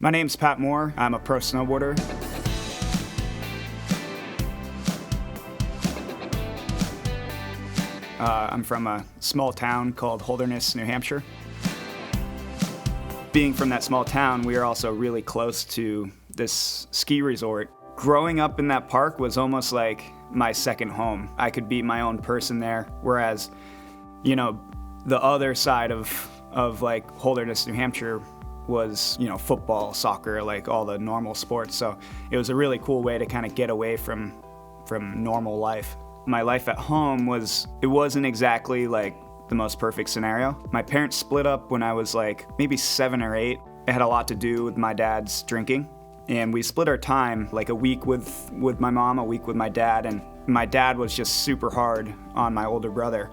My name's Pat Moore. I'm a pro snowboarder. I'm from a small town called Holderness, New Hampshire. Being from that small town, we are also really close to this ski resort. Growing up in that park was almost like my second home. I could be my own person there, whereas, the other side of like Holderness, New Hampshire was, football, soccer, like all the normal sports. So it was a really cool way to kind of get away from normal life. My life at home wasn't exactly like the most perfect scenario. My parents split up when I was like maybe 7 or 8. It had a lot to do with my dad's drinking. And we split our time like a week with my mom, a week with my dad. And my dad was just super hard on my older brother,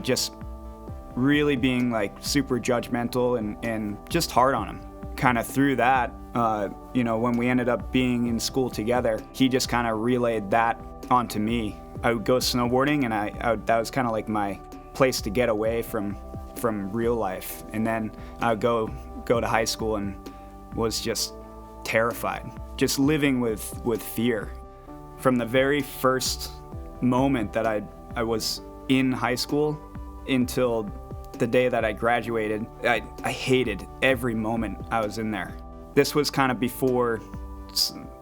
just really being like super judgmental and just hard on him. Kind of through that, when we ended up being in school together, he just kind of relayed that onto me. I would go snowboarding, and that was kind of like my place to get away from real life. And then I would go to high school and was just terrified, just living with fear. From the very first moment that I was in high school until the day that I graduated, I hated every moment I was in there. This was kind of before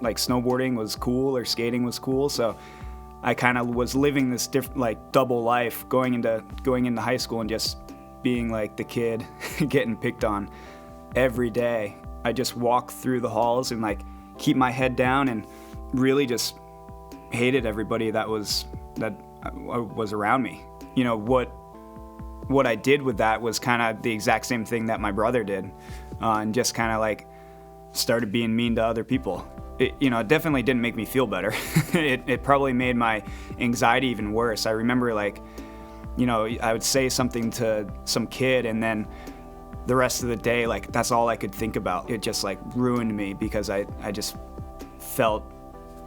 like snowboarding was cool or skating was cool, so I kind of was living this double life, going into high school and just being like the kid getting picked on every day. I just walk through the halls and like keep my head down and really just hated everybody that was around me. What I did with that was kind of the exact same thing that my brother did, and just kind of like started being mean to other people. It definitely didn't make me feel better. It probably made my anxiety even worse. I remember I would say something to some kid, and then the rest of the day, like that's all I could think about. It just like ruined me because I just felt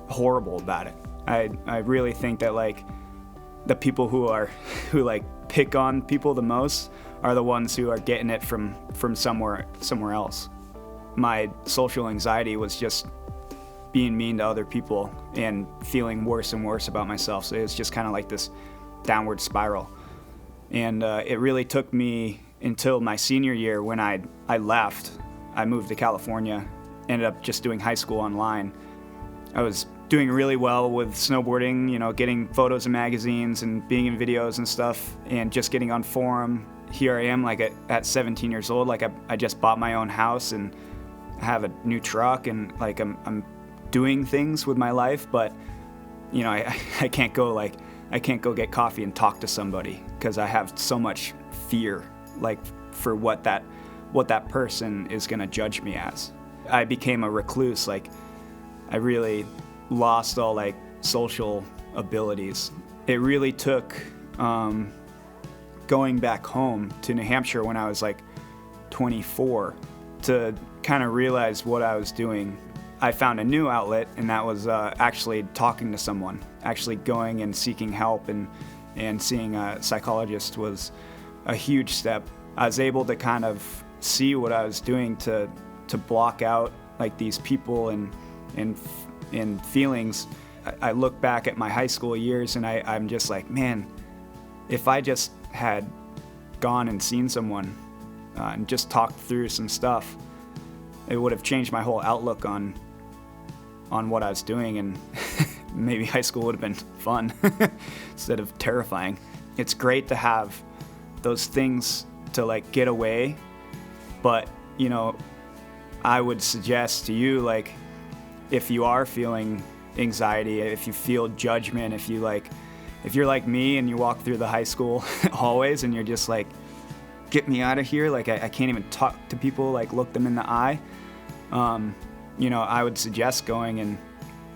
horrible about it. I really think that like the people who like pick on people the most are the ones who are getting it from somewhere else. My social anxiety was just being mean to other people and feeling worse and worse about myself. So it was just kind of like this downward spiral. And it really took me until my senior year when I left. I moved to California, ended up just doing high school online. I was doing really well with snowboarding, getting photos in magazines and being in videos and stuff, and just getting on forum. Here I am, like at 17 years old, like I just bought my own house and have a new truck, and like I'm doing things with my life, but I can't go get coffee and talk to somebody because I have so much fear, like for what that person is gonna judge me as. I became a recluse. Like I really lost all like social abilities. It really took going back home to New Hampshire when I was like 24 to kind of realize what I was doing. I found a new outlet, and that was actually talking to someone. Actually going and seeking help and seeing a psychologist was a huge step. I was able to kind of see what I was doing to block out like these people and feelings. I look back at my high school years and I'm just like, man, if I just had gone and seen someone and just talked through some stuff, it would have changed my whole outlook on what I was doing, and maybe high school would have been fun instead of terrifying. It's great to have those things to like get away, but I would suggest to you, like, if you are feeling anxiety, if you feel judgment, if you're like me and you walk through the high school hallways and you're just like, get me out of here, like I can't even talk to people, like look them in the eye, I would suggest going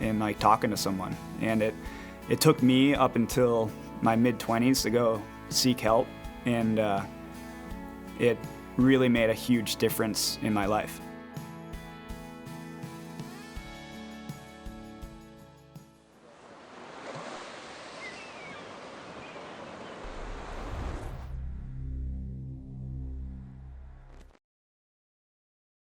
and like talking to someone. And it took me up until my mid-20s to go seek help, and it really made a huge difference in my life.